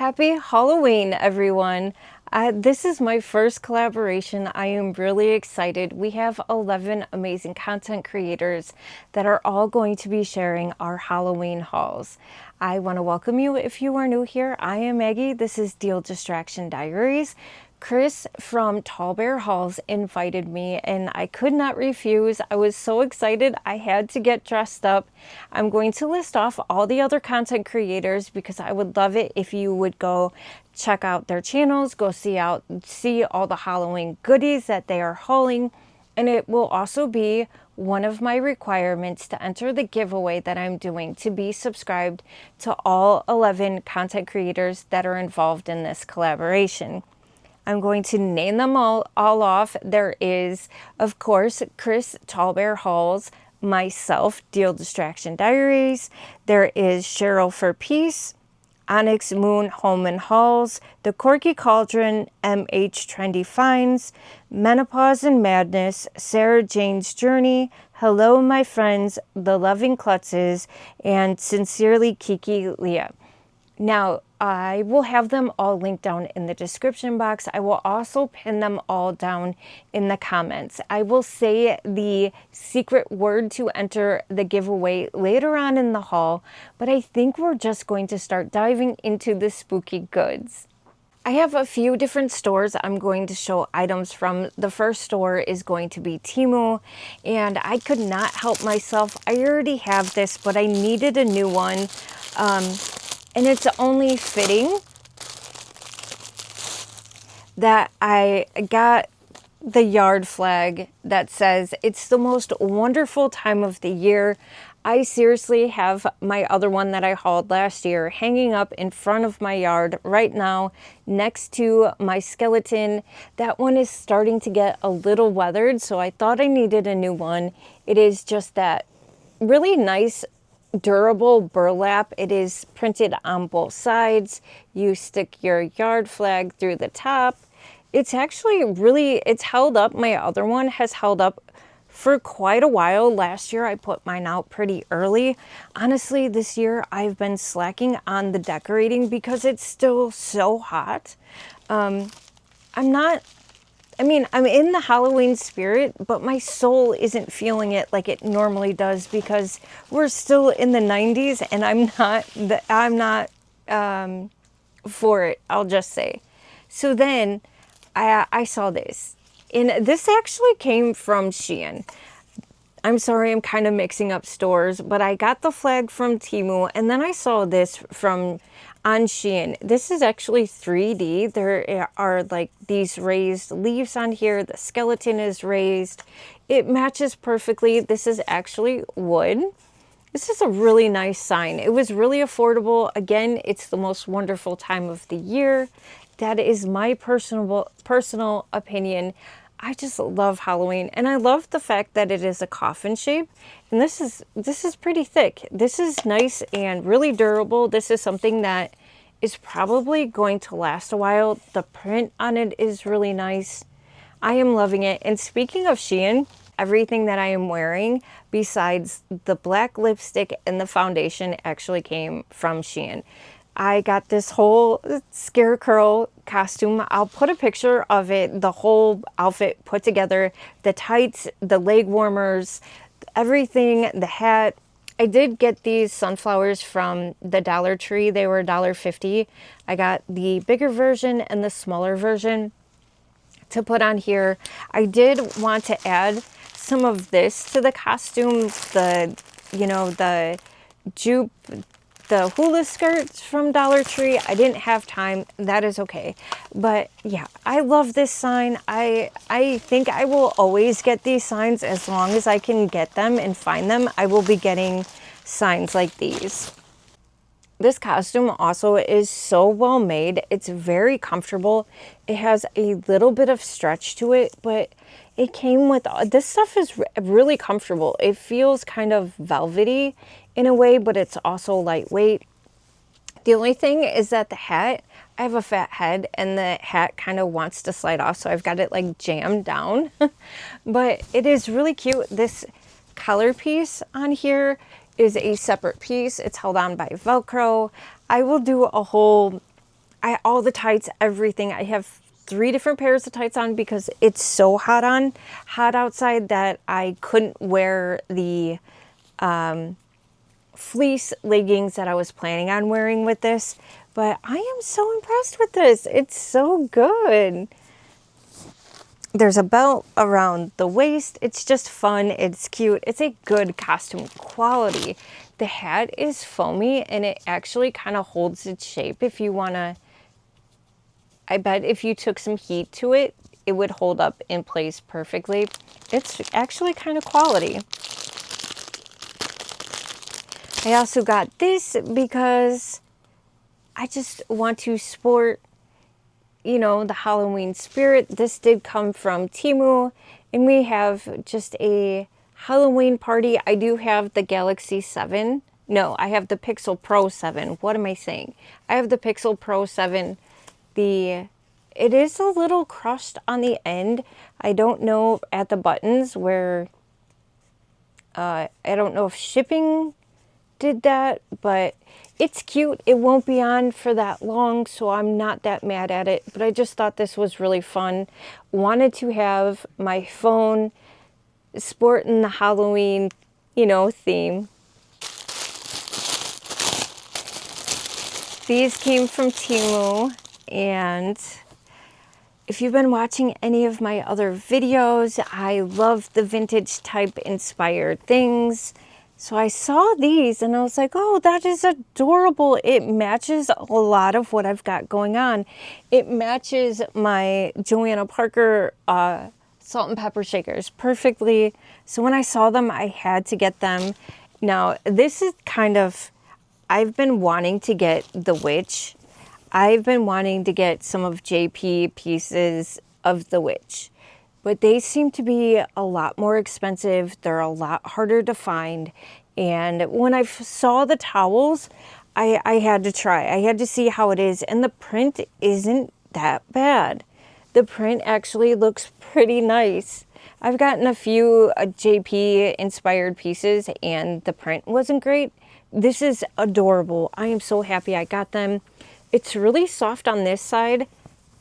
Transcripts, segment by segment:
Happy Halloween, everyone. This is my first collaboration. I am really excited. We have 11 amazing content creators that are all going to be sharing our Halloween hauls. I want to welcome you if you are new here. I am Maggie. This is Deal Distraction Diaries. Chris from Tall Bear Hauls invited me and I could not refuse. I was so excited I had to get dressed up. I'm going to list off all the other content creators because I would love it if you would go check out their channels, go see all the Halloween goodies that they are hauling. And it will also be one of my requirements to enter the giveaway that I'm doing to be subscribed to all 11 content creators that are involved in this collaboration. I'm going to name them all off. There is, of course, Chris Tall Bear Hauls, myself, Deal Distraction Diaries. There is Cheryl for Peace, Onyx Moon Home and Hauls, The Corky Cauldron, MH Trendy Finds, Menopause and Madness, Sarah Jane's Journey, Hello My Friends, The Loving Klutzes, and Sincerely Kiki Leah. Now, I will have them all linked down in the description box. I will also pin them all down in the comments. I will say the secret word to enter the giveaway later on in the haul, but I think we're just going to start diving into the spooky goods. I have a few different stores I'm going to show items from. The first store is going to be Temu, and I could not help myself. I already have this, but I needed a new one. And it's only fitting that I got the yard flag that says it's the most wonderful time of the year. I seriously have my other one that I hauled last year hanging up in front of my yard right now next to my skeleton. That one is starting to get a little weathered, so I thought I needed a new one. It is just that really nice durable burlap. It is printed on both sides. You stick your yard flag through the top. It's actually it's held up. My other one has held up for quite a while. Last year I put mine out pretty early. Honestly, this year I've been slacking on the decorating because it's still so hot. I'm in the Halloween spirit, but my soul isn't feeling it like it normally does because we're still in the 90s and I'm not for it, I'll just say. So then I saw this, and this actually came from Shein. I'm sorry, I'm kind of mixing up stores, but I got the flag from Temu, and then I saw this on Shein. This is actually 3D. There are like these raised leaves on here. The skeleton is raised. It matches perfectly. This is actually wood. This is a really nice sign. It was really affordable. Again, it's the most wonderful time of the year. That is my personal opinion. I just love Halloween, and I love the fact that it is a coffin shape, and this is pretty thick. This is nice and really durable. This is something that is probably going to last a while. The print on it is really nice. I am loving it. And speaking of Shein, everything that I am wearing besides the black lipstick and the foundation actually came from Shein. I got this whole scarecrow costume. I'll put a picture of it, the whole outfit put together, the tights, the leg warmers, everything, the hat. I did get these sunflowers from the Dollar Tree. They were $1.50. I got the bigger version and the smaller version to put on here. I did want to add some of this to the costume, the jupe, the hula skirts from Dollar Tree. I didn't have time. That is okay. But yeah, I love this sign. I think I will always get these signs as long as I can get them and find them. I will be getting signs like these. This costume also is so well made. It's very comfortable. It has a little bit of stretch to it, but it came with, this stuff is really comfortable. It feels kind of velvety in a way, but it's also lightweight. The only thing is that the hat, I have a fat head and the hat kind of wants to slide off, so I've got it like jammed down. But it is really cute. This collar piece on here is a separate piece. It's held on by Velcro. I will do a whole all the tights, everything. I have 3 different pairs of tights on because it's so hot outside that I couldn't wear the fleece leggings that I was planning on wearing with this. But I am so impressed with this. It's so good. There's a belt around the waist. It's just fun. It's cute. It's a good costume quality. The hat is foamy and it actually kind of holds its shape if you want to. I bet if you took some heat to it, it would hold up in place perfectly. It's actually kind of quality. I also got this because I just want to sport, you know, the Halloween spirit. This did come from Temu, and we have just a Halloween party. I do have the Galaxy 7. No, I have the Pixel Pro 7. What am I saying? I have the Pixel Pro 7. It is a little crushed on the end. I don't know at the buttons where, I don't know if shipping did that, but it's cute. It won't be on for that long, so I'm not that mad at it. But I just thought this was really fun. Wanted to have my phone sporting the Halloween, you know, theme. These came from Temu, and if you've been watching any of my other videos, I love the vintage type inspired things. So I saw these and I was like, oh, that is adorable. It matches a lot of what I've got going on. It matches my Joanna Parker salt and pepper shakers perfectly. So when I saw them, I had to get them. Now, this is kind of, I've been wanting to get the witch. I've been wanting to get some of JP pieces of the witch, but they seem to be a lot more expensive. They're a lot harder to find. And when I saw the towels, I had to try. I had to see how it is. And the print isn't that bad. The print actually looks pretty nice. I've gotten a few JP inspired pieces and the print wasn't great. This is adorable. I am so happy I got them. It's really soft on this side.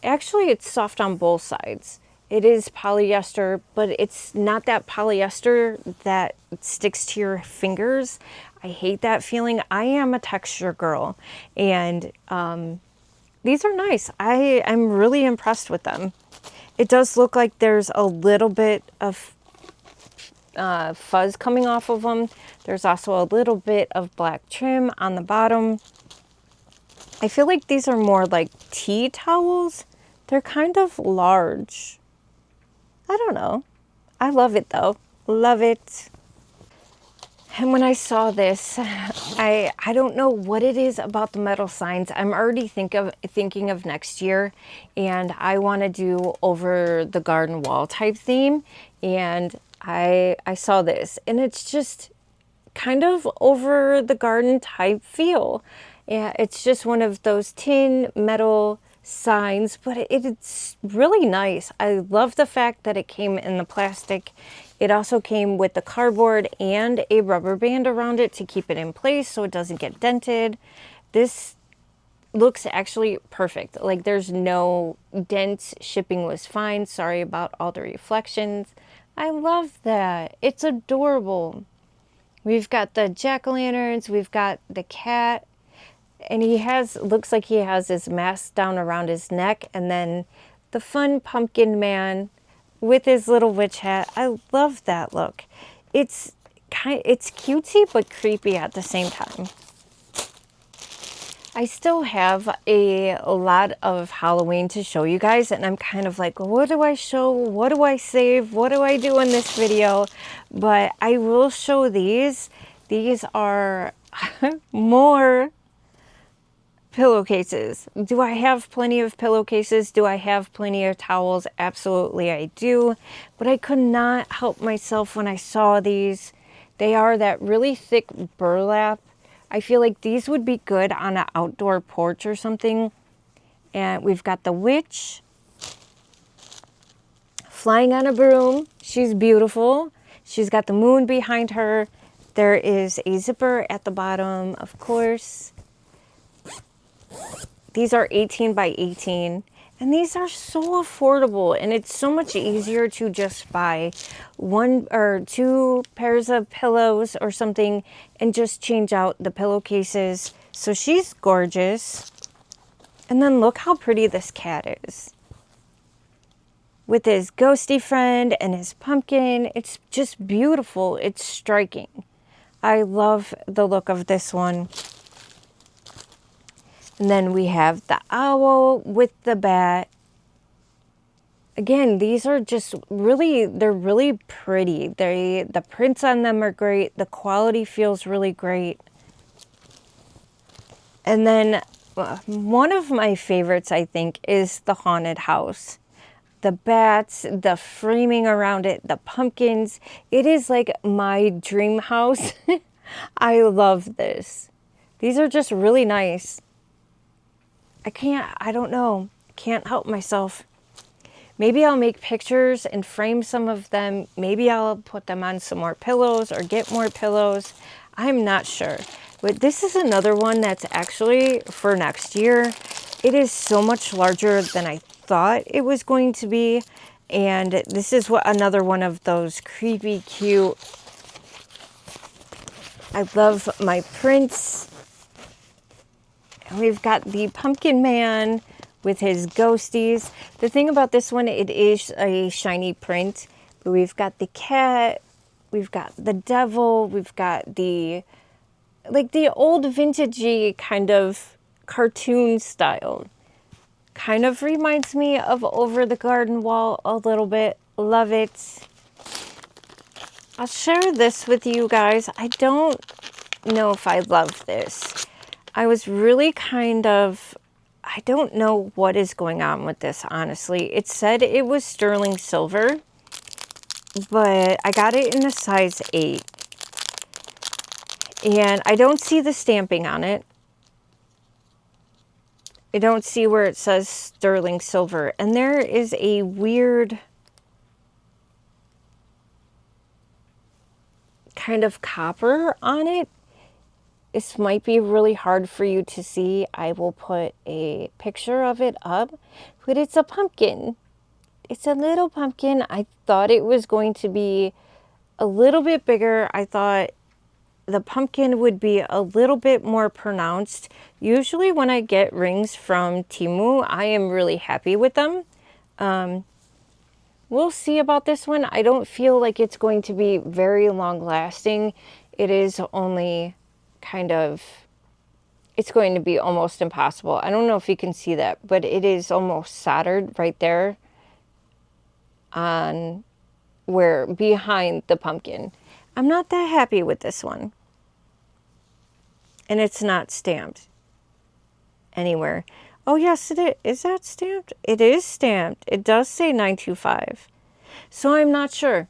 Actually, it's soft on both sides. It is polyester, but it's not that polyester that sticks to your fingers. I hate that feeling. I am a texture girl, and these are nice. I'm really impressed with them. It does look like there's a little bit of fuzz coming off of them. There's also a little bit of black trim on the bottom. I feel like these are more like tea towels. They're kind of large. I don't know. I love it though. Love it. And when I saw this, I don't know what it is about the metal signs. I'm already thinking of next year, and I want to do over the garden wall type theme. And I saw this, and it's just kind of over the garden type feel. Yeah, it's just one of those tin metal signs, but it's really nice. I love the fact that it came in the plastic. It also came with the cardboard and a rubber band around it to keep it in place so it doesn't get dented. This looks actually perfect. Like, there's no dents. Shipping was fine. Sorry about all the reflections. I love that. It's adorable. We've got the jack-o'-lanterns. We've got the cat. And looks like he has his mask down around his neck. And then the fun pumpkin man with his little witch hat. I love that look. It's cutesy but creepy at the same time. I still have a lot of Halloween to show you guys, and I'm kind of like, what do I show? What do I save? What do I do in this video? But I will show these. These are more pillowcases. Do I have plenty of pillowcases? Do I have plenty of towels? Absolutely I do. But I could not help myself when I saw these. They are that really thick burlap. I feel like these would be good on an outdoor porch or something. And we've got the witch flying on a broom. She's beautiful. She's got the moon behind her. There is a zipper at the bottom, of course. These are 18 by 18. And these are so affordable, and it's so much easier to just buy 1 or 2 pairs of pillows or something and just change out the pillowcases. So she's gorgeous. And then look how pretty this cat is. With his ghosty friend and his pumpkin. It's just beautiful. It's striking. I love the look of this one. And then we have the owl with the bat. Again, these are just really, they're really pretty. The prints on them are great. The quality feels really great. And then one of my favorites, I think, is the haunted house. The bats, the framing around it, the pumpkins. It is like my dream house. I love this. These are just really nice. I don't know. Can't help myself. Maybe I'll make pictures and frame some of them. Maybe I'll put them on some more pillows or get more pillows. I'm not sure. But this is another one that's actually for next year. It is so much larger than I thought it was going to be. And this is another one of those creepy, cute. I love my prints. And we've got the pumpkin man with his ghosties. The thing about this one, it is a shiny print. But we've got the cat, we've got the devil, we've got the old vintagey kind of cartoon style. Kind of reminds me of Over the Garden Wall a little bit. Love it. I'll share this with you guys. I don't know if I love this. I was really I don't know what is going on with this, honestly. It said it was sterling silver, but I got it in a size 8. And I don't see the stamping on it. I don't see where it says sterling silver. And there is a weird kind of copper on it. This might be really hard for you to see. I will put a picture of it up, but it's a pumpkin. It's a little pumpkin. I thought it was going to be a little bit bigger. I thought the pumpkin would be a little bit more pronounced. Usually when I get rings from Temu, I am really happy with them. We'll see about this one. I don't feel like it's going to be very long lasting. It is only it's going to be almost impossible. I don't know if you can see that, but it is almost soldered right there on behind the pumpkin. I'm not that happy with this one. And it's not stamped anywhere. Oh, yes, it is. Is that stamped? It is stamped. It does say 925. So I'm not sure.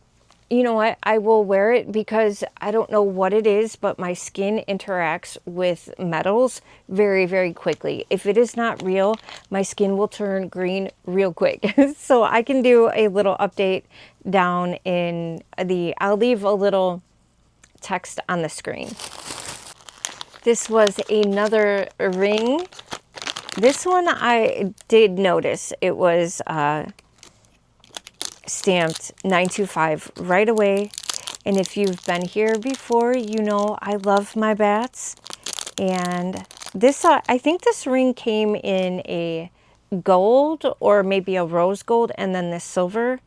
You know what? I will wear it because I don't know what it is, but my skin interacts with metals very, very quickly. If it is not real, my skin will turn green real quick. So I can do a little update down in I'll leave a little text on the screen. This was another ring. This one I did notice. It was stamped 925 right away. And if you've been here before, you know I love my bats. And this, I think this ring came in a gold or maybe a rose gold and then the silver.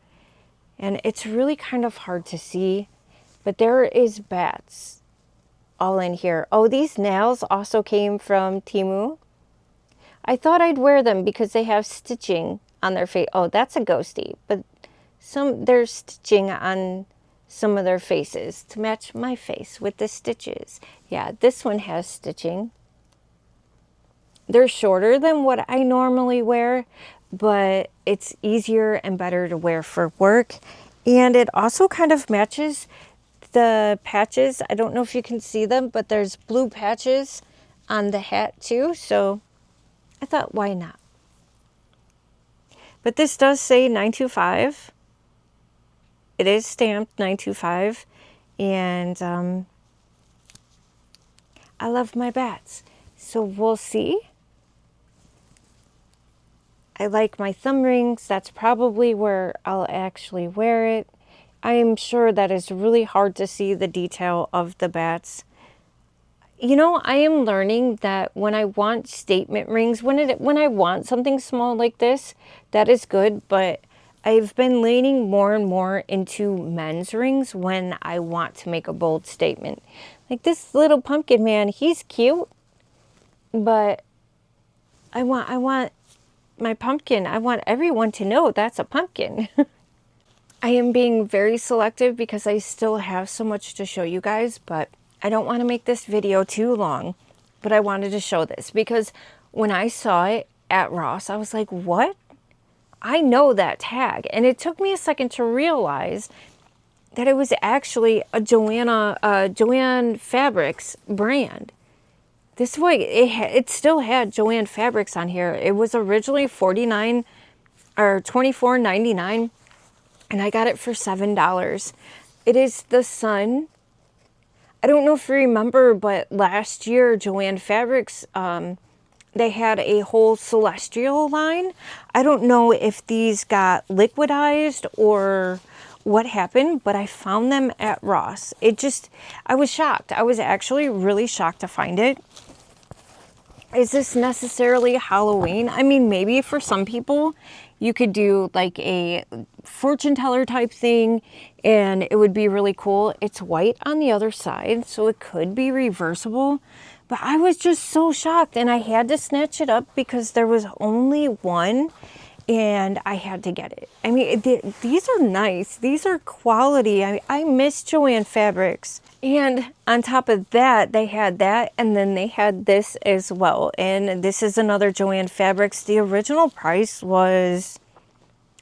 And it's really kind of hard to see, but there is bats all in here. Oh, these nails also came from Temu. I thought I'd wear them because they have stitching on their face. Oh, that's a ghosty, but there's stitching on some of their faces to match my face with the stitches. Yeah, this one has stitching. They're shorter than what I normally wear, but it's easier and better to wear for work. And it also kind of matches the patches. I don't know if you can see them, but there's blue patches on the hat too. So I thought, why not? But this does say 925. It is stamped 925. And I love my bats. So we'll see. I like my thumb rings. That's probably where I'll actually wear it. I am sure that it's really hard to see the detail of the bats. You know, I am learning that when I want statement rings, when I want something small like this, that is good, but I've been leaning more and more into men's rings when I want to make a bold statement. Like this little pumpkin man, he's cute, but I want my pumpkin. I want everyone to know that's a pumpkin. I am being very selective because I still have so much to show you guys, but I don't want to make this video too long. But I wanted to show this because when I saw it at Ross, I was like, what? I know that tag. And it took me a second to realize that it was actually a Joanne Fabrics brand. This way, it still had Joanne Fabrics on here. It was originally $49 or $24.99, and I got it for $7. It is the sun. I don't know if you remember, but last year, Joanne Fabrics, they had a whole Celestial line. I don't know if these got liquidized or what happened, but I found them at Ross. I was shocked. I was actually really shocked to find it. Is this necessarily Halloween? I mean, maybe for some people you could do like a fortune teller type thing and it would be really cool. It's white on the other side, so it could be reversible. But I was just so shocked and I had to snatch it up because there was only one and I had to get it. I mean, these are nice. These are quality. I miss Joanne Fabrics. And on top of that, they had that, and then they had this as well. And this is another Joanne Fabrics. The original price was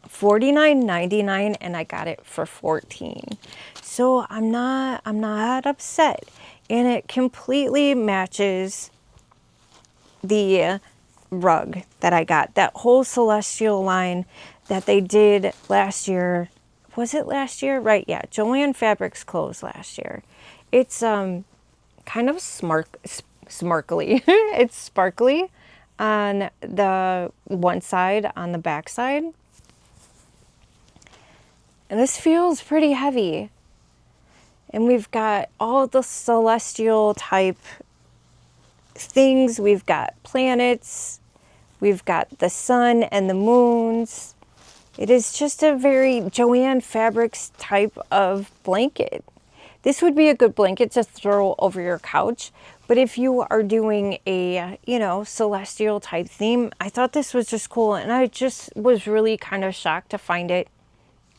$49.99, and I got it for $14. So I'm not upset. And it completely matches the rug that I got. That whole Celestial line that they did last year. Was it last year? Right, yeah. Joanne Fabrics closed last year. It's kind of sparkly. It's sparkly on the one side, on the back side. And this feels pretty heavy. And we've got all the celestial type things. We've got planets. We've got the sun and the moons. It is just a very Joanne Fabrics type of blanket. This would be a good blanket to throw over your couch. But if you are doing a, celestial type theme, I thought this was just cool. And I just was really kind of shocked to find it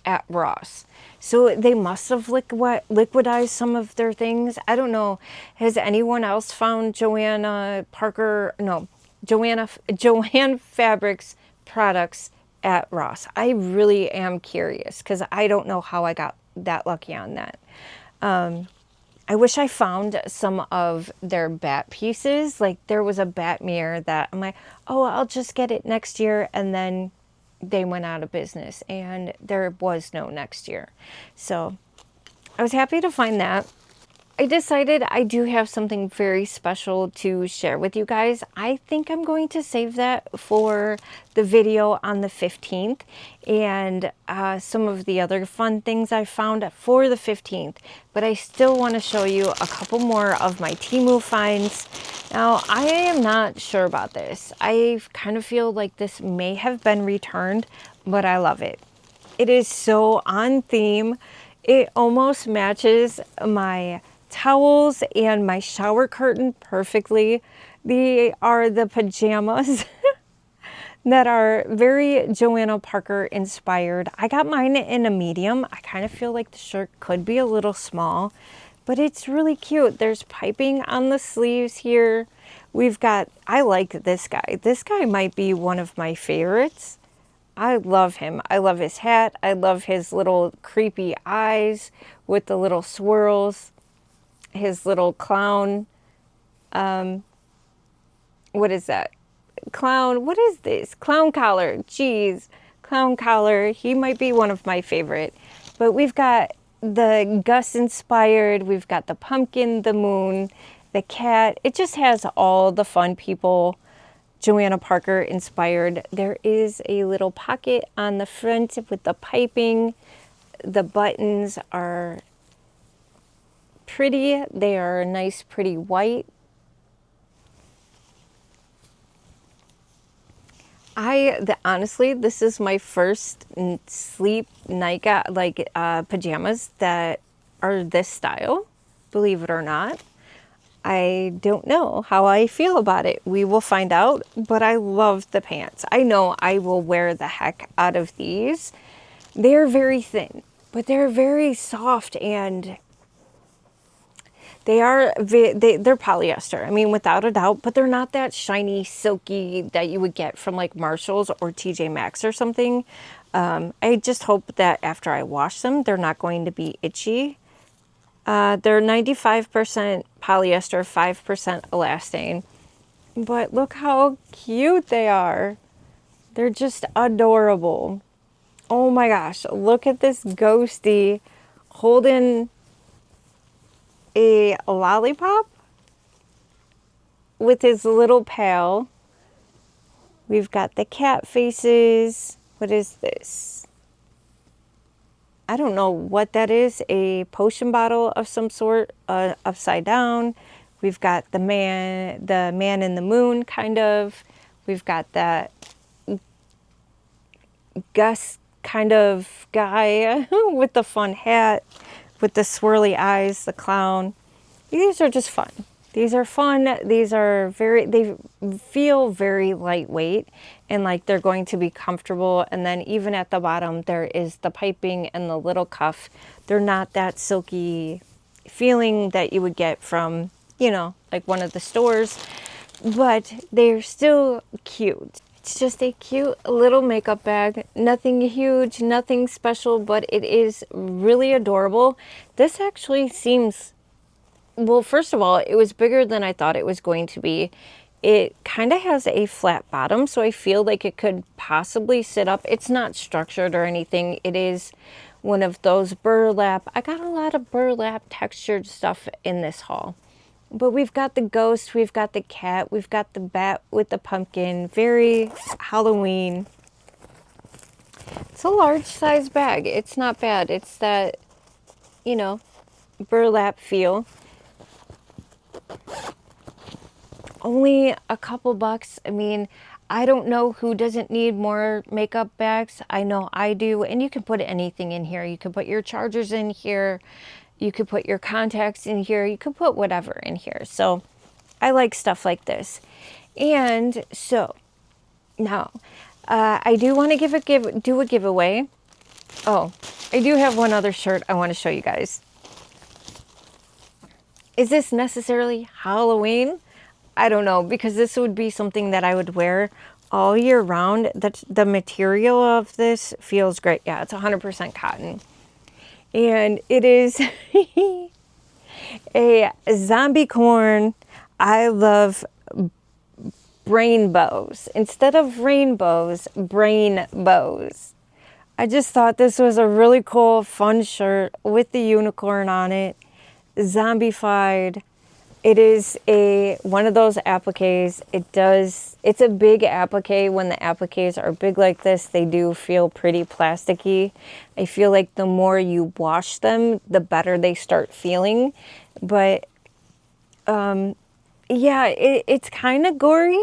at Ross. So they must have liquidized some of their things. I don't know. Has anyone else found Joanne Fabrics products at Ross? I really am curious because I don't know how I got that lucky on that. I wish I found some of their bat pieces. Like there was a bat mirror that I'm like, oh, I'll just get it next year. And then they went out of business and there was no next year. So I was happy to find that. I decided I do have something very special to share with you guys. I think I'm going to save that for the video on the 15th and some of the other fun things I found for the 15th. But I still want to show you a couple more of my Temu finds. Now, I am not sure about this. I kind of feel like this may have been returned, but I love it. It is so on theme. It almost matches my towels and my shower curtain perfectly. They are the pajamas that are very Joanna Parker inspired. I got mine in a medium. I kind of feel like the shirt could be a little small, but it's really cute. There's piping on the sleeves here. I like this guy. This guy might be one of my favorites. I love him. I love his hat. I love his little creepy eyes with the little swirls. His little clown, what is that? Clown, what is this? Clown collar, jeez, clown collar. He might be one of my favorite. But we've got the Gus inspired, we've got the pumpkin, the moon, the cat. It just has all the fun people Joanna Parker inspired. There is a little pocket on the front with the piping. The buttons are pretty. They are a nice, pretty white. Honestly, this is my first sleep nightgown, pajamas that are this style, believe it or not. I don't know how I feel about it. We will find out, but I love the pants. I know I will wear the heck out of these. They're very thin, but they're very soft, and they're polyester. I mean, without a doubt, but they're not that shiny, silky that you would get from like Marshalls or TJ Maxx or something. I just hope that after I wash them, they're not going to be itchy. They're 95% polyester, 5% elastane. But look how cute they are. They're just adorable. Oh my gosh, look at this ghosty holding a lollipop with his little pal. We've got the cat faces. What is this? I don't know what that is. A potion bottle of some sort, upside down. We've got the man in the moon, kind of. We've got that Gus kind of guy with the fun hat, with the swirly eyes, the clown. These are just fun. These are fun. These are they feel very lightweight and like they're going to be comfortable. And then even at the bottom, there is the piping and the little cuff. They're not that silky feeling that you would get from, like one of the stores, but they're still cute. It's just a cute little makeup bag. Nothing huge, nothing special, but it is really adorable. This actually seems... Well, first of all, it was bigger than I thought it was going to be. It kind of has a flat bottom, so I feel like it could possibly sit up. It's not structured or anything. It is one of those burlap. I got a lot of burlap textured stuff in this haul. But we've got the ghost, we've got the cat, we've got the bat with the pumpkin. Very Halloween. It's a large size bag. It's not bad. It's that, burlap feel. Only a couple bucks. I mean, I don't know who doesn't need more makeup bags. I know I do. And you can put anything in here. You can put your chargers in here. You could put your contacts in here. You could put whatever in here. So I like stuff like this. And so now I do want to do a giveaway. Oh, I do have one other shirt I want to show you guys. Is this necessarily Halloween? I don't know, because this would be something that I would wear all year round. The material of this feels great. Yeah, it's 100% cotton. And it is a zombie corn. I love rainbows. Instead of rainbows, brain bows. I just thought this was a really cool, fun shirt with the unicorn on it. Zombified. It is one of those appliques. It's a big applique. When the appliques are big like this, they do feel pretty plasticky. I feel like the more you wash them, the better they start feeling. But yeah, it's kind of gory,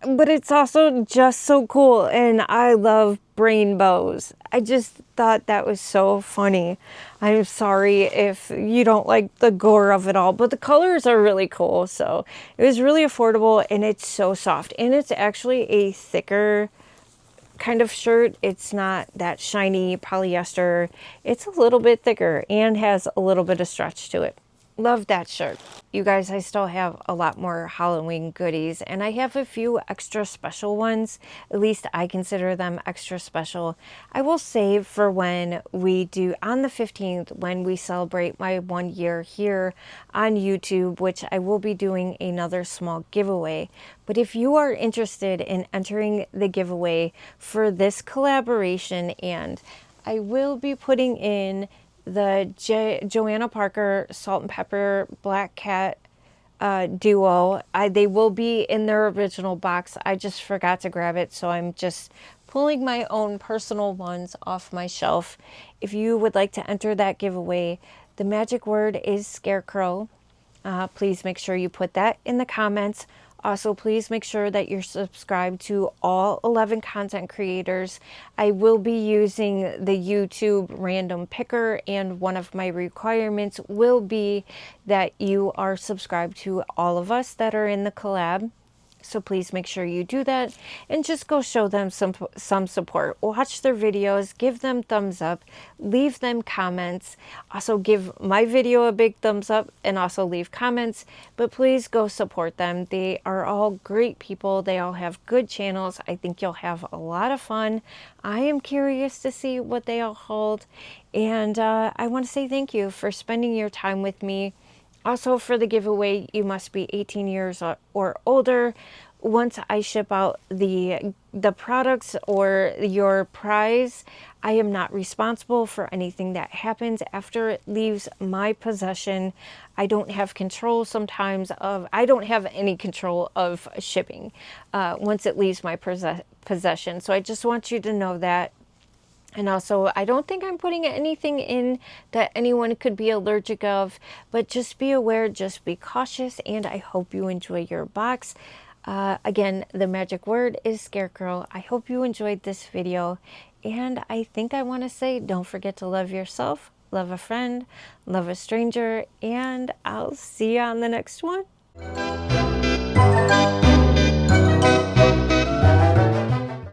but it's also just so cool. And I love brain bows. I just thought that was so funny. I'm sorry if you don't like the gore of it all, but the colors are really cool. So it was really affordable, and it's so soft. And it's actually a thicker kind of shirt. It's not that shiny polyester. It's a little bit thicker and has a little bit of stretch to it. Love that shirt. You guys, I still have a lot more Halloween goodies, and I have a few extra special ones. At least I consider them extra special. I will save for when we do on the 15th, when we celebrate my 1 year here on YouTube, which I will be doing another small giveaway. But if you are interested in entering the giveaway for this collaboration, and I will be putting in the Joanna Parker Salt and Pepper Black Cat duo. They will be in their original box. I just forgot to grab it, so I'm just pulling my own personal ones off my shelf. If you would like to enter that giveaway, the magic word is scarecrow. Please make sure you put that in the comments. Also, please make sure that you're subscribed to all 11 content creators. I will be using the YouTube random picker, and one of my requirements will be that you are subscribed to all of us that are in the collab. So please make sure you do that and just go show them some support. Watch their videos, give them thumbs up, leave them comments. Also give my video a big thumbs up and also leave comments. But please go support them. They are all great people. They all have good channels. I think you'll have a lot of fun. I am curious to see what they all hold. And I want to say thank you for spending your time with me. Also, for the giveaway, you must be 18 years or older. Once I ship out the products or your prize, I am not responsible for anything that happens after it leaves my possession. I don't have control sometimes of, I don't have any control of shipping once it leaves my possession. So I just want you to know that. And also, I don't think I'm putting anything in that anyone could be allergic of, but just be aware, just be cautious, and I hope you enjoy your box. Again, the magic word is scarecrow. I hope you enjoyed this video, and I think I want to say, don't forget to love yourself, love a friend, love a stranger, and I'll see you on the next one.